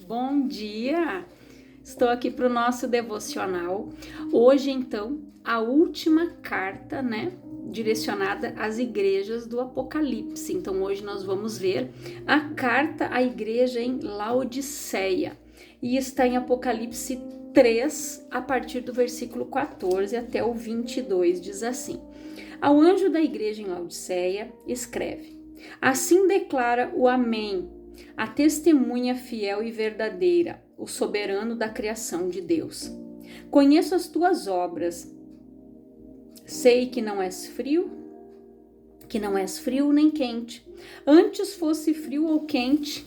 Bom dia! Estou aqui para o nosso devocional. Hoje, então, a última carta, direcionada às igrejas do Apocalipse. Então, hoje nós vamos ver a carta à igreja em Laodiceia. E está em Apocalipse 3, a partir do versículo 14 até o 22, diz assim: Ao anjo da igreja em Laodiceia, escreve: Assim declara o Amém, a testemunha fiel e verdadeira, o soberano da criação de Deus. Conheço as tuas obras. Sei que não és frio nem quente. Antes fosse frio ou quente.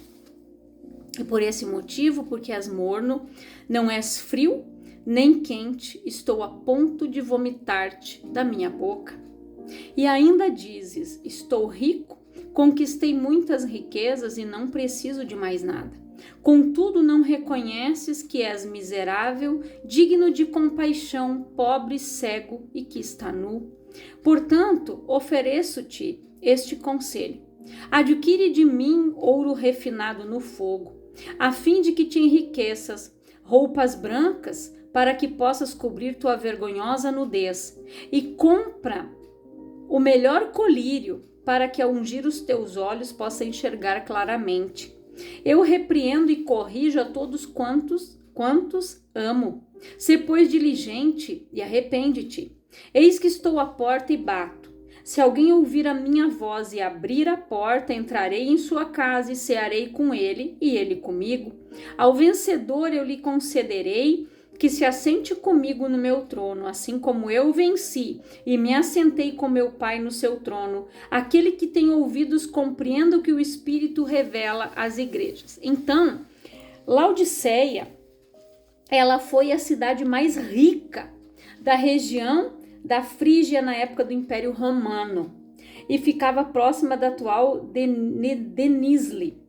E por esse motivo, porque és morno, não és frio nem quente, estou a ponto de vomitar-te da minha boca. E ainda dizes: estou rico, conquistei muitas riquezas e não preciso de mais nada. Contudo, não reconheces que és miserável, digno de compaixão, pobre, cego e que está nu. Portanto, ofereço-te este conselho: adquire de mim ouro refinado no fogo, a fim de que te enriqueças, roupas brancas, para que possas cobrir tua vergonhosa nudez, e compra o melhor colírio, para que ao ungir os teus olhos possa enxergar claramente. Eu repreendo e corrijo a todos quantos amo. Sê, pois, diligente e arrepende-te. Eis que estou à porta e bato. Se alguém ouvir a minha voz e abrir a porta, entrarei em sua casa e cearei com ele e ele comigo. Ao vencedor eu lhe concederei que se assente comigo no meu trono, assim como eu venci e me assentei com meu Pai no seu trono. Aquele que tem ouvidos compreenda o que o Espírito revela às igrejas. Então, Laodiceia, ela foi a cidade mais rica da região da Frígia na época do Império Romano e ficava próxima da atual Denizli.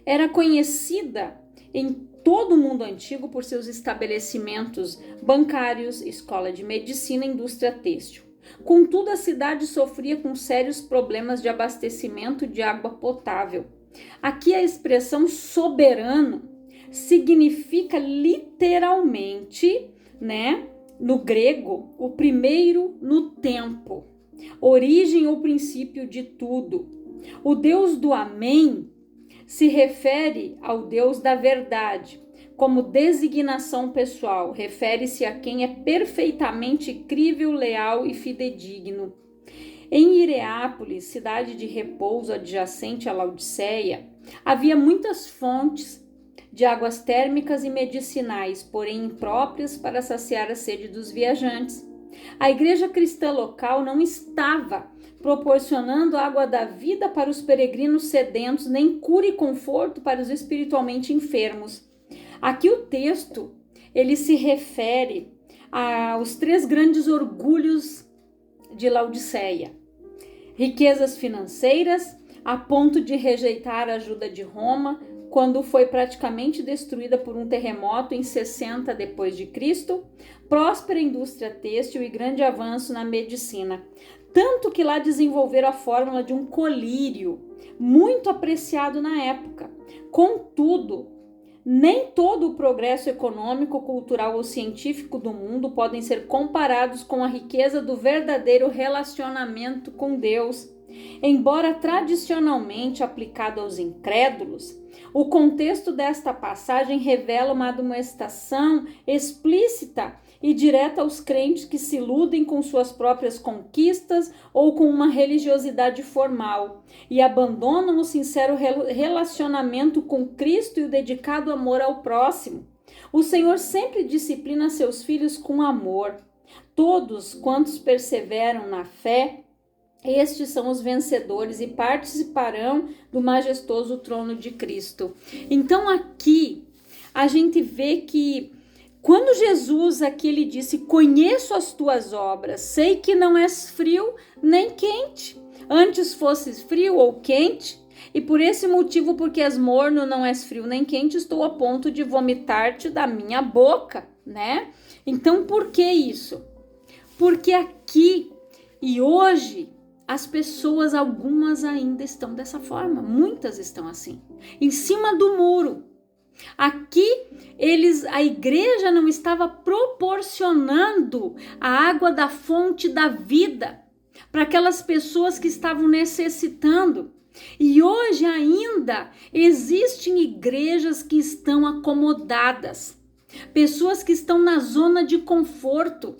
Era conhecida em todo o mundo antigo por seus estabelecimentos bancários, escola de medicina e indústria têxtil. Contudo, a cidade sofria com sérios problemas de abastecimento de água potável. Aqui a expressão soberano significa literalmente, no grego, o primeiro no tempo, origem ou princípio de tudo. O Deus do Amém se refere ao Deus da verdade. Como designação pessoal, refere-se a quem é perfeitamente crível, leal e fidedigno. Em Hierapolis, cidade de repouso adjacente a Laodiceia, havia muitas fontes de águas térmicas e medicinais, porém impróprias para saciar a sede dos viajantes. A igreja cristã local não estava proporcionando água da vida para os peregrinos sedentos, nem cura e conforto para os espiritualmente enfermos. Aqui o texto, ele se refere aos 3 grandes orgulhos de Laodiceia: riquezas financeiras, a ponto de rejeitar a ajuda de Roma, quando foi praticamente destruída por um terremoto em 60 depois de Cristo, próspera indústria têxtil e grande avanço na medicina. Tanto que lá desenvolveram a fórmula de um colírio, muito apreciado na época. Contudo, nem todo o progresso econômico, cultural ou científico do mundo podem ser comparados com a riqueza do verdadeiro relacionamento com Deus. Embora tradicionalmente aplicado aos incrédulos, o contexto desta passagem revela uma admoestação explícita e direta aos crentes que se iludem com suas próprias conquistas ou com uma religiosidade formal e abandonam o sincero relacionamento com Cristo e o dedicado amor ao próximo. O Senhor sempre disciplina seus filhos com amor. Todos quantos perseveram na fé, estes são os vencedores e participarão do majestoso trono de Cristo. Então aqui a gente vê que quando Jesus aqui ele disse: conheço as tuas obras, sei que não és frio nem quente. Antes fosses frio ou quente, e por esse motivo, porque és morno, não és frio nem quente, estou a ponto de vomitar-te da minha boca, Então por que isso? Porque aqui e hoje as pessoas, algumas ainda estão dessa forma, muitas estão assim, em cima do muro, Aqui a igreja não estava proporcionando a água da fonte da vida para aquelas pessoas que estavam necessitando. E hoje ainda existem igrejas que estão acomodadas, pessoas que estão na zona de conforto,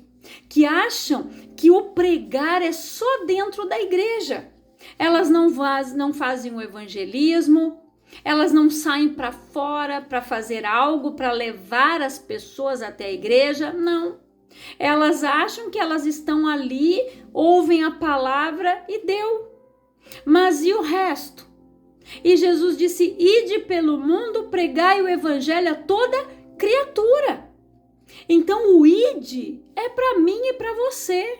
que acham que o pregar é só dentro da igreja. Elas não fazem o evangelismo, elas não saem para fora para fazer algo, para levar as pessoas até a igreja, não. Elas acham que elas estão ali, ouvem a palavra e deu. Mas e o resto? E Jesus disse: ide pelo mundo, pregai o evangelho a toda criatura. Então o ide é para mim e para você.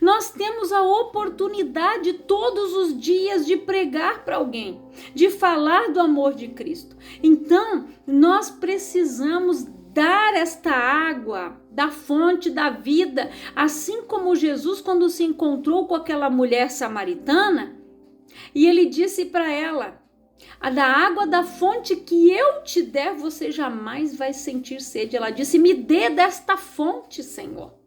Nós temos a oportunidade todos os dias de pregar para alguém, de falar do amor de Cristo. Então, nós precisamos dar esta água da fonte da vida, assim como Jesus, quando se encontrou com aquela mulher samaritana, e ele disse para ela: da água da fonte que eu te der, você jamais vai sentir sede. Ela disse: me dê desta fonte, Senhor.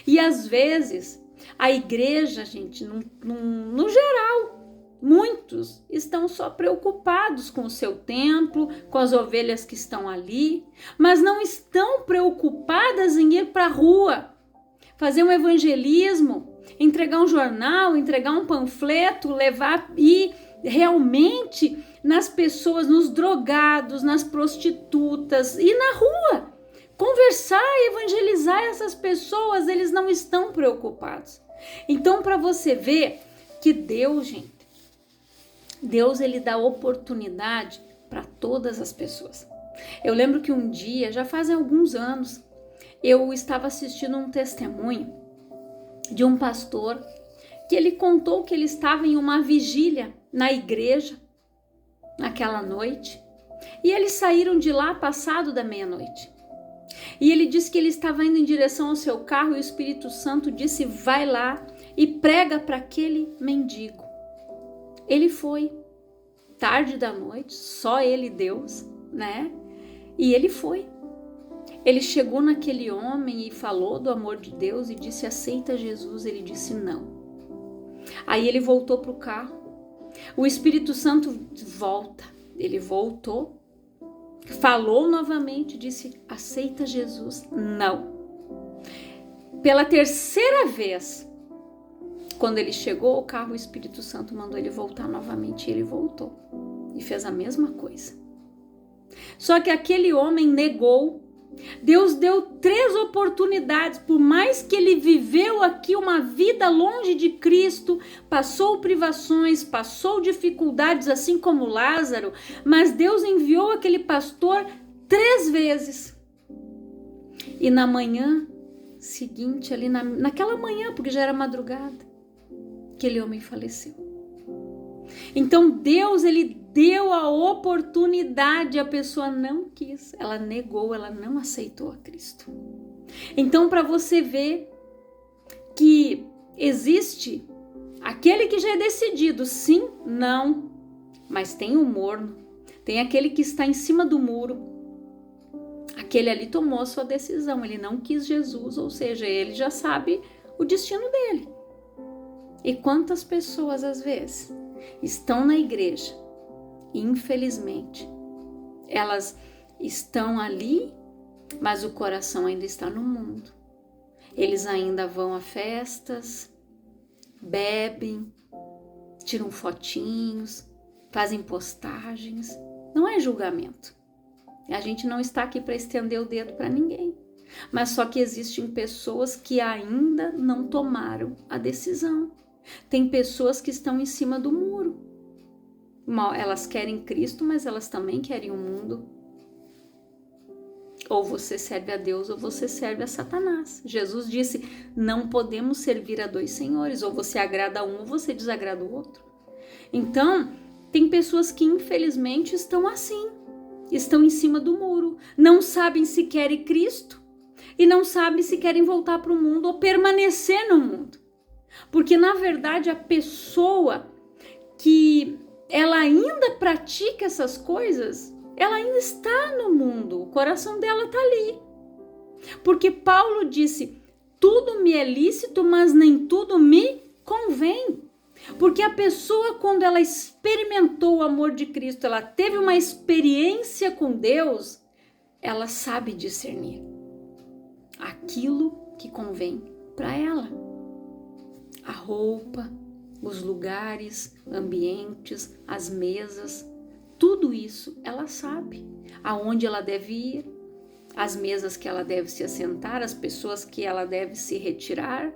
E às vezes, a igreja, gente, no geral, muitos estão só preocupados com o seu templo, com as ovelhas que estão ali, mas não estão preocupadas em ir para a rua, fazer um evangelismo, entregar um jornal, entregar um panfleto, levar e realmente nas pessoas, nos drogados, nas prostitutas e na rua. Conversar e evangelizar essas pessoas, eles não estão preocupados. Então, para você ver que Deus, gente, Deus ele dá oportunidade para todas as pessoas. Eu lembro que um dia, já fazem alguns anos, eu estava assistindo um testemunho de um pastor que ele contou que ele estava em uma vigília na igreja naquela noite e eles saíram de lá passado da meia-noite. E ele disse que ele estava indo em direção ao seu carro e o Espírito Santo disse: vai lá e prega para aquele mendigo. Ele foi, tarde da noite, só ele e Deus, né? E ele foi. Ele chegou naquele homem e falou do amor de Deus e disse: aceita Jesus. Ele disse: não. Aí ele voltou para o carro. O Espírito Santo volta. Ele voltou. Falou novamente, disse: aceita Jesus? Não. Pela terceira vez, quando ele chegou ao carro, o Espírito Santo mandou ele voltar novamente. E ele voltou e fez a mesma coisa. Só que aquele homem negou. Deus deu 3 oportunidades, por mais que ele viveu aqui uma vida longe de Cristo, passou privações, passou dificuldades, assim como Lázaro, mas Deus enviou aquele pastor 3 vezes. E na manhã seguinte, ali naquela manhã, porque já era madrugada, aquele homem faleceu. Então Deus, ele deu a oportunidade, a pessoa não quis, ela negou, ela não aceitou a Cristo. Então, para você ver que existe aquele que já é decidido, sim, não, mas tem o morno, tem aquele que está em cima do muro, aquele ali tomou a sua decisão, ele não quis Jesus, ou seja, ele já sabe o destino dele. E quantas pessoas, às vezes, estão na igreja, e infelizmente, elas estão ali, mas o coração ainda está no mundo. Eles ainda vão a festas, bebem, tiram fotinhos, fazem postagens. Não é julgamento. A gente não está aqui para estender o dedo para ninguém. Mas só que existem pessoas que ainda não tomaram a decisão. Tem pessoas que estão em cima do muro. Elas querem Cristo, mas elas também querem o mundo. Ou você serve a Deus ou você serve a Satanás. Jesus disse: não podemos servir a 2 senhores. Ou você agrada a um ou você desagrada o outro. Então, tem pessoas que infelizmente estão assim. Estão em cima do muro. Não sabem se querem Cristo. E não sabem se querem voltar para o mundo ou permanecer no mundo. Porque na verdade a pessoa que ela ainda pratica essas coisas, ela ainda está no mundo, o coração dela está ali. Porque Paulo disse, tudo me é lícito, mas nem tudo me convém. Porque a pessoa, quando ela experimentou o amor de Cristo, ela teve uma experiência com Deus, ela sabe discernir aquilo que convém para ela. A roupa, os lugares, ambientes, as mesas, tudo isso ela sabe. Aonde ela deve ir, as mesas que ela deve se assentar, as pessoas que ela deve se retirar,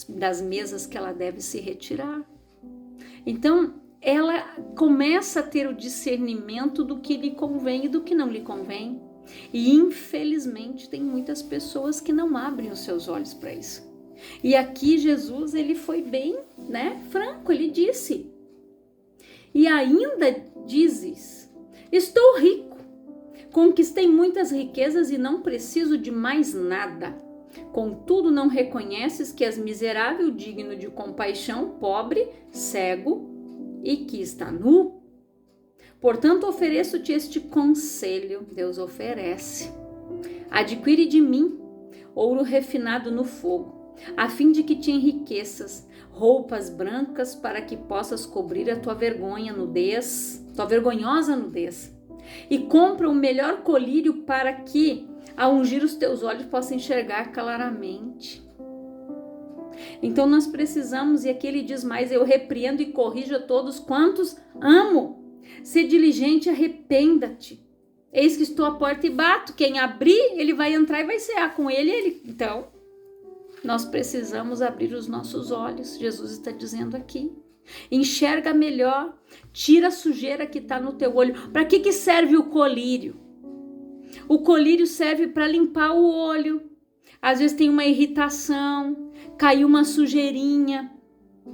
das mesas que ela deve se retirar. Então, ela começa a ter o discernimento do que lhe convém e do que não lhe convém. E, infelizmente, tem muitas pessoas que não abrem os seus olhos para isso. E aqui Jesus, ele foi bem, franco, ele disse. E ainda dizes, estou rico, conquistei muitas riquezas e não preciso de mais nada. Contudo, não reconheces que és miserável, digno de compaixão, pobre, cego e que está nu? Portanto, ofereço-te este conselho, Deus oferece. Adquire de mim ouro refinado no fogo, a fim de que te enriqueças, roupas brancas para que possas cobrir a tua tua vergonhosa nudez. E compra o melhor colírio para que, ao ungir os teus olhos, possa enxergar claramente. Então nós precisamos, e aqui ele diz mais, eu repreendo e corrijo a todos quantos amo. Ser diligente, arrependa-te. Eis que estou à porta e bato. Quem abrir, ele vai entrar e vai cear com ele. Então, nós precisamos abrir os nossos olhos. Jesus está dizendo aqui. Enxerga melhor, tira a sujeira que está no teu olho. Para que serve o colírio? O colírio serve para limpar o olho. Às vezes tem uma irritação, caiu uma sujeirinha.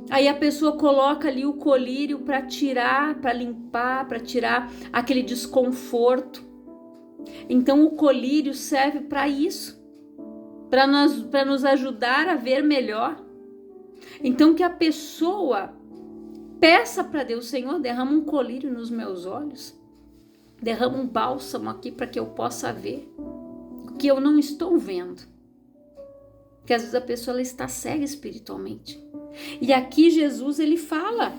Aí a pessoa coloca ali o colírio para tirar, para limpar, para tirar aquele desconforto. Então o colírio serve para isso, para nos ajudar a ver melhor. Então que a pessoa peça para Deus, Senhor, derrama um colírio nos meus olhos, derrama um bálsamo aqui para que eu possa ver o que eu não estou vendo. Porque às vezes a pessoa ela está cega espiritualmente. E aqui Jesus ele fala,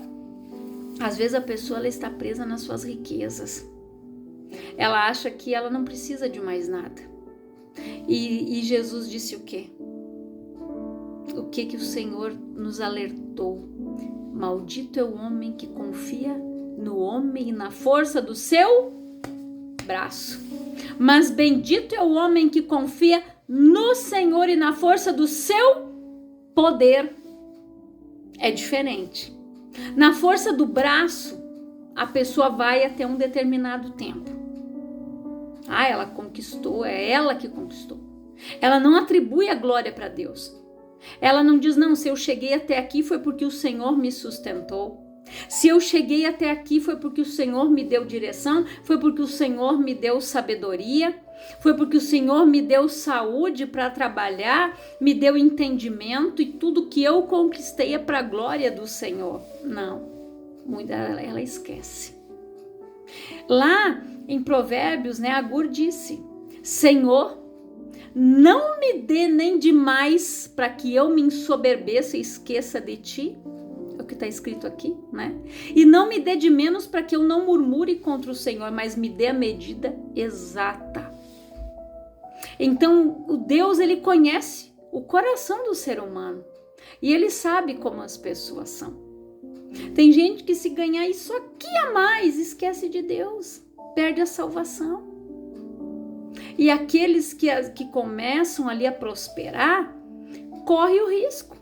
às vezes a pessoa ela está presa nas suas riquezas. Ela acha que ela não precisa de mais nada. E Jesus disse o quê? O que o Senhor nos alertou? Maldito é o homem que confia no homem e na força do seu braço. Mas bendito é o homem que confia no Senhor e na força do seu poder. É diferente. Na força do braço, a pessoa vai até um determinado tempo. Ela conquistou, é ela que conquistou. Ela não atribui a glória para Deus. Ela não diz, não, se eu cheguei até aqui foi porque o Senhor me sustentou. Se eu cheguei até aqui foi porque o Senhor me deu direção, foi porque o Senhor me deu sabedoria, foi porque o Senhor me deu saúde para trabalhar, me deu entendimento e tudo que eu conquistei é para a glória do Senhor. Não, muita ela esquece. Lá em Provérbios, Agur disse, Senhor, não me dê nem demais para que eu me ensoberbeça e esqueça de ti. É o que está escrito aqui, E não me dê de menos para que eu não murmure contra o Senhor, mas me dê a medida exata. Então, o Deus, ele conhece o coração do ser humano. E ele sabe como as pessoas são. Tem gente que se ganhar isso aqui a mais, esquece de Deus, perde a salvação. E aqueles que começam ali a prosperar, correm o risco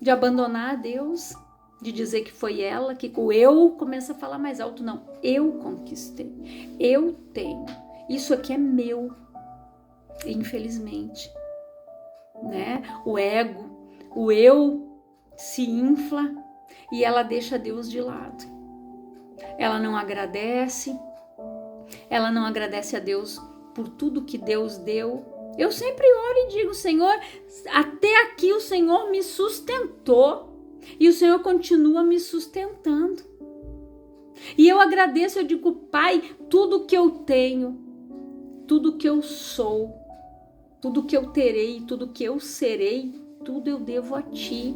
de abandonar a Deus, de dizer que foi ela, que o eu começa a falar mais alto. Não, eu conquistei, eu tenho, isso aqui é meu. Infelizmente, o ego, o eu se infla e ela deixa Deus de lado. Ela não agradece a Deus por tudo que Deus deu. Eu sempre oro e digo, Senhor, até aqui o Senhor me sustentou e o Senhor continua me sustentando. E eu agradeço, eu digo, Pai, tudo que eu tenho, tudo que eu sou, tudo que eu terei, tudo que eu serei, tudo eu devo a Ti.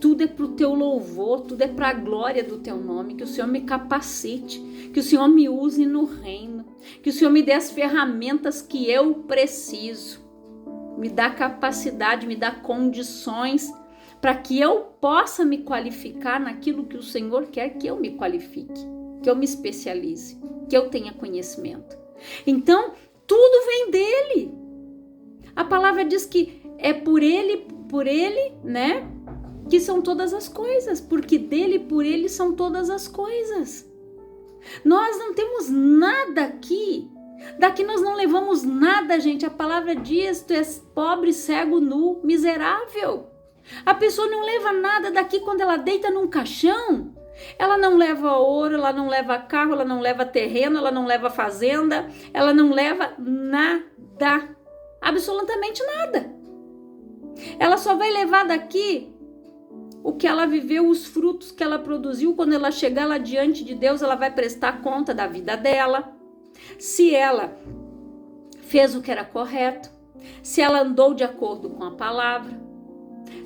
Tudo é para o Teu louvor, tudo é para a glória do Teu nome, que o Senhor me capacite, que o Senhor me use no reino, que o Senhor me dê as ferramentas que eu preciso, me dá capacidade, me dá condições para que eu possa me qualificar naquilo que o Senhor quer que eu me qualifique, que eu me especialize, que eu tenha conhecimento. Então, tudo vem dele. A palavra diz que é por ele, né, que são todas as coisas, porque dele, por ele são todas as coisas. Nós não temos nada aqui, daqui nós não levamos nada, gente. A palavra diz, tu és pobre, cego, nu, miserável. A pessoa não leva nada daqui quando ela deita num caixão. Ela não leva ouro, ela não leva carro, ela não leva terreno, ela não leva fazenda, ela não leva nada, absolutamente nada. Ela só vai levar daqui o que ela viveu, os frutos que ela produziu. Quando ela chegar lá diante de Deus, ela vai prestar conta da vida dela. Se ela fez o que era correto, se ela andou de acordo com a palavra,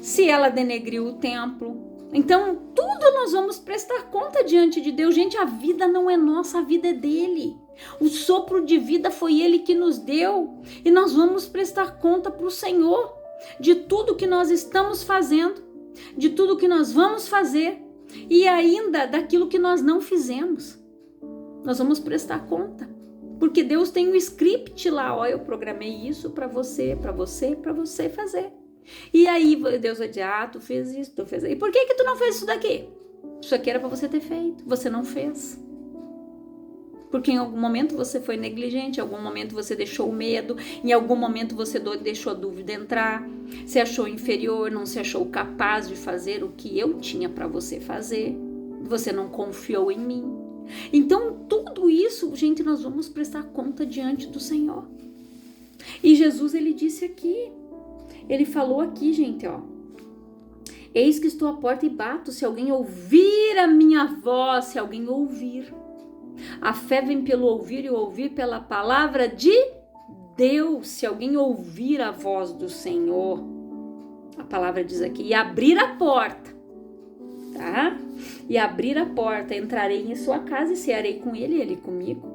se ela denegriu o templo. Então, tudo nós vamos prestar conta diante de Deus. Gente, a vida não é nossa, a vida é dele. O sopro de vida foi ele que nos deu. E nós vamos prestar conta para o Senhor de tudo que nós estamos fazendo, de tudo que nós vamos fazer e ainda daquilo que nós não fizemos. Nós vamos prestar conta. Porque Deus tem um script lá, ó, eu programei isso para você fazer. E aí Deus vai dizer, tu fez isso, tu fez isso. E por que tu não fez isso daqui? Isso aqui era para você ter feito, você não fez. Porque em algum momento você foi negligente, em algum momento você deixou o medo, em algum momento você deixou a dúvida entrar, se achou inferior, não se achou capaz de fazer o que eu tinha para você fazer, você não confiou em mim. Então tudo isso, gente, nós vamos prestar conta diante do Senhor. E Jesus, ele disse aqui, ele falou aqui, gente, ó. Eis que estou à porta e bato, se alguém ouvir a minha voz, se alguém ouvir. A fé vem pelo ouvir e o ouvir pela palavra de Deus. Se alguém ouvir a voz do Senhor, a palavra diz aqui, e abrir a porta, tá? E abrir a porta, entrarei em sua casa e cearei com ele e ele comigo.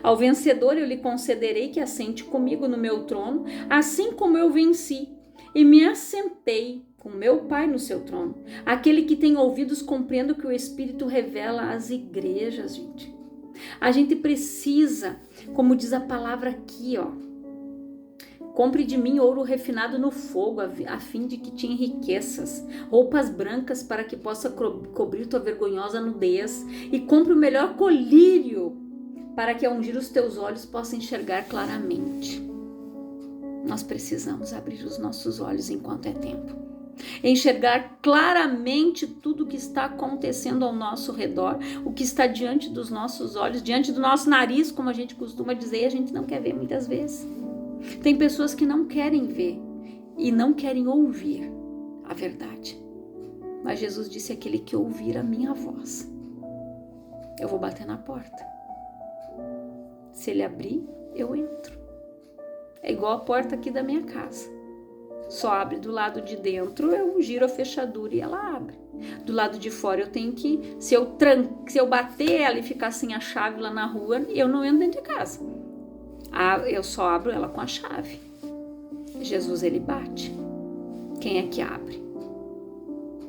Ao vencedor eu lhe concederei que assente comigo no meu trono, assim como eu venci e me assentei com meu Pai no seu trono. Aquele que tem ouvidos compreenda o que o Espírito revela às igrejas, gente. A gente precisa, como diz a palavra aqui, ó, compre de mim ouro refinado no fogo, a fim de que te enriqueças, roupas brancas para que possa cobrir tua vergonhosa nudez, e compre o melhor colírio para que ao ungir os teus olhos possa enxergar claramente. Nós precisamos abrir os nossos olhos enquanto é tempo. Enxergar claramente tudo o que está acontecendo ao nosso redor, o que está diante dos nossos olhos, diante do nosso nariz, como a gente costuma dizer, a gente não quer ver muitas vezes. Tem pessoas que não querem ver e não querem ouvir a verdade. Mas Jesus disse, aquele que ouvir a minha voz, eu vou bater na porta. Se ele abrir, eu entro. É igual a porta aqui da minha casa. Só abre do lado de dentro, eu giro a fechadura e ela abre. Do lado de fora eu tenho que, se eu bater ela e ficar sem a chave lá na rua, eu não entro dentro de casa. Eu só abro ela com a chave. Jesus, ele bate. Quem é que abre?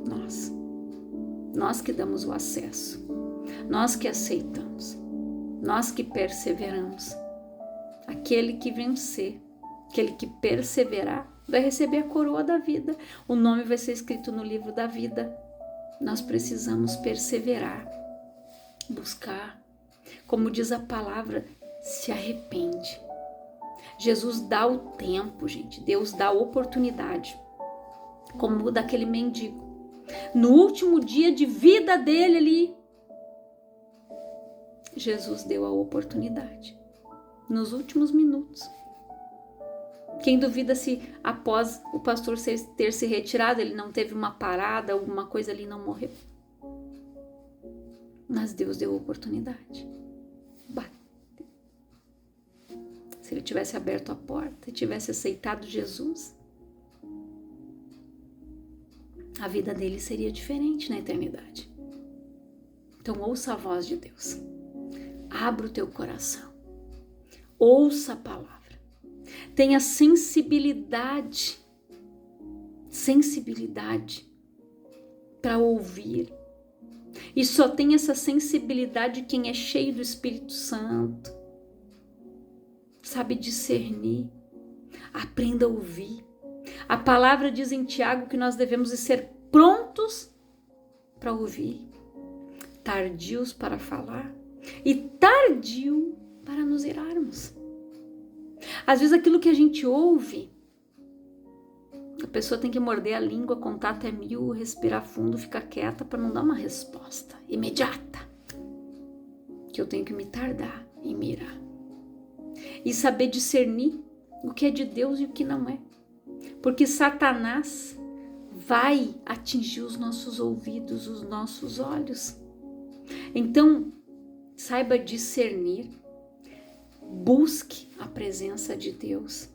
Nós. Nós que damos o acesso. Nós que aceitamos. Nós que perseveramos. Aquele que vencer, aquele que perseverar, vai receber a coroa da vida. O nome vai ser escrito no livro da vida. Nós precisamos perseverar, buscar. Como diz a palavra, se arrepende. Jesus dá o tempo, gente. Deus dá a oportunidade. Como daquele mendigo. No último dia de vida dele ali, Jesus deu a oportunidade. Nos últimos minutos. Quem duvida se após o pastor ter se retirado, ele não teve uma parada, alguma coisa ali, não morreu. Mas Deus deu oportunidade. Se ele tivesse aberto a porta e tivesse aceitado Jesus, a vida dele seria diferente na eternidade. Então ouça a voz de Deus. Abra o teu coração. Ouça a palavra. Tenha sensibilidade para ouvir. E só tem essa sensibilidade quem é cheio do Espírito Santo. Sabe discernir. Aprenda a ouvir. A palavra diz em Tiago que nós devemos ser prontos para ouvir, tardios para falar e tardio para nos irarmos. Às vezes aquilo que a gente ouve, a pessoa tem que morder a língua, contar até 1000, respirar fundo, ficar quieta para não dar uma resposta imediata. Que eu tenho que me tardar em mirar. E saber discernir o que é de Deus e o que não é. Porque Satanás vai atingir os nossos ouvidos, os nossos olhos. Então, saiba discernir. Busque a presença de Deus.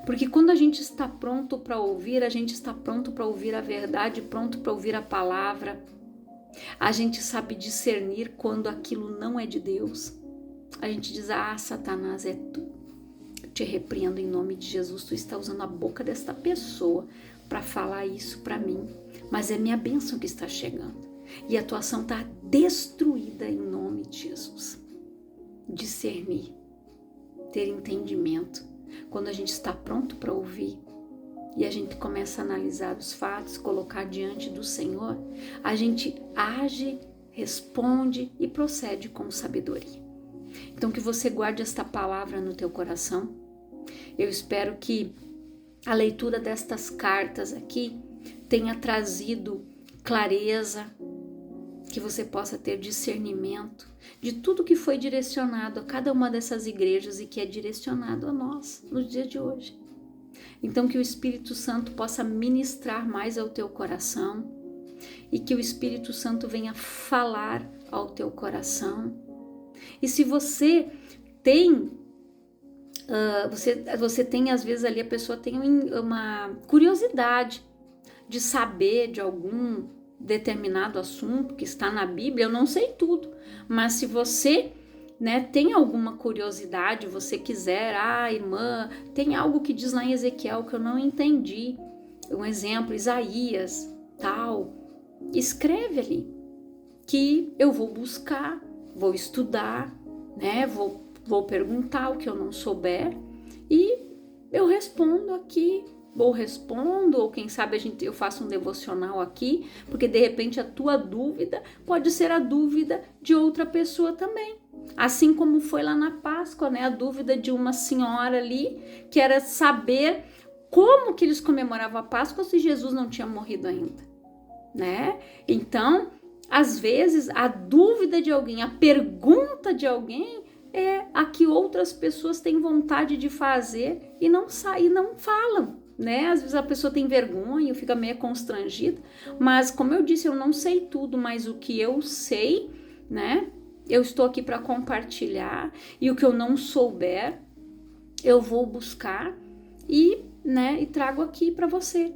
Porque quando a gente está pronto para ouvir, a gente está pronto para ouvir a verdade, pronto para ouvir a palavra. A gente sabe discernir quando aquilo não é de Deus. A gente diz, Satanás, é tu. Eu te repreendo em nome de Jesus, tu está usando a boca desta pessoa para falar isso para mim. Mas é minha bênção que está chegando. E a tua ação está destruída em nome de Jesus. Discernir. Ter entendimento. Quando a gente está pronto para ouvir e a gente começa a analisar os fatos, colocar diante do Senhor, a gente age, responde e procede com sabedoria. Então que você guarde esta palavra no teu coração. Eu espero que a leitura destas cartas aqui tenha trazido clareza, que você possa ter discernimento de tudo que foi direcionado a cada uma dessas igrejas e que é direcionado a nós nos dias de hoje. Então que o Espírito Santo possa ministrar mais ao teu coração e que o Espírito Santo venha falar ao teu coração. E se você tem, você tem às vezes ali, a pessoa tem uma curiosidade de saber de algum determinado assunto que está na Bíblia, eu não sei tudo, mas se você, tem alguma curiosidade, você quiser, irmã, tem algo que diz lá em Ezequiel que eu não entendi, um exemplo, Isaías, tal, escreve ali, que eu vou buscar, vou estudar, vou perguntar o que eu não souber e eu respondo aqui. Ou respondo, ou quem sabe eu faço um devocional aqui, porque de repente a tua dúvida pode ser a dúvida de outra pessoa também. Assim como foi lá na Páscoa, a dúvida de uma senhora ali, que era saber como que eles comemoravam a Páscoa se Jesus não tinha morrido ainda, Então, às vezes, a dúvida de alguém, a pergunta de alguém é a que outras pessoas têm vontade de fazer e não falam. Às vezes a pessoa tem vergonha, fica meio constrangida, mas como eu disse, eu não sei tudo, mas o que eu sei, eu estou aqui para compartilhar, e o que eu não souber, eu vou buscar e trago aqui para você.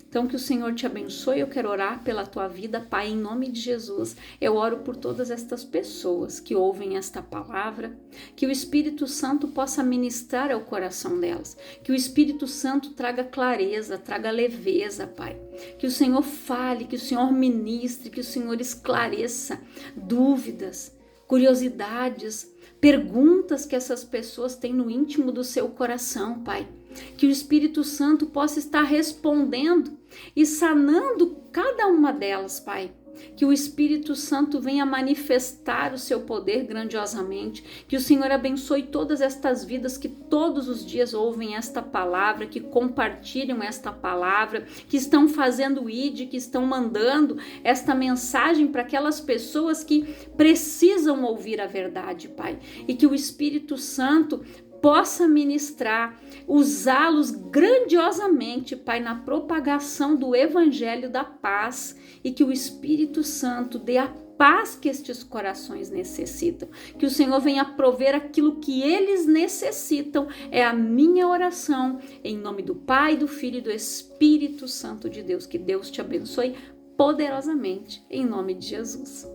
Então que o Senhor te abençoe, eu quero orar pela tua vida, Pai, em nome de Jesus. Eu oro por todas estas pessoas que ouvem esta palavra, que o Espírito Santo possa ministrar ao coração delas, que o Espírito Santo traga clareza, traga leveza, Pai. Que o Senhor fale, que o Senhor ministre, que o Senhor esclareça dúvidas, curiosidades, perguntas que essas pessoas têm no íntimo do seu coração, Pai. Que o Espírito Santo possa estar respondendo e sanando cada uma delas, Pai. Que o Espírito Santo venha manifestar o seu poder grandiosamente. Que o Senhor abençoe todas estas vidas que todos os dias ouvem esta palavra, que compartilham esta palavra, que estão fazendo ID, que estão mandando esta mensagem para aquelas pessoas que precisam ouvir a verdade, Pai. E que o Espírito Santo possa ministrar, usá-los grandiosamente, Pai, na propagação do Evangelho da paz, e que o Espírito Santo dê a paz que estes corações necessitam, que o Senhor venha prover aquilo que eles necessitam. É a minha oração, em nome do Pai, do Filho e do Espírito Santo de Deus. Que Deus te abençoe poderosamente, em nome de Jesus.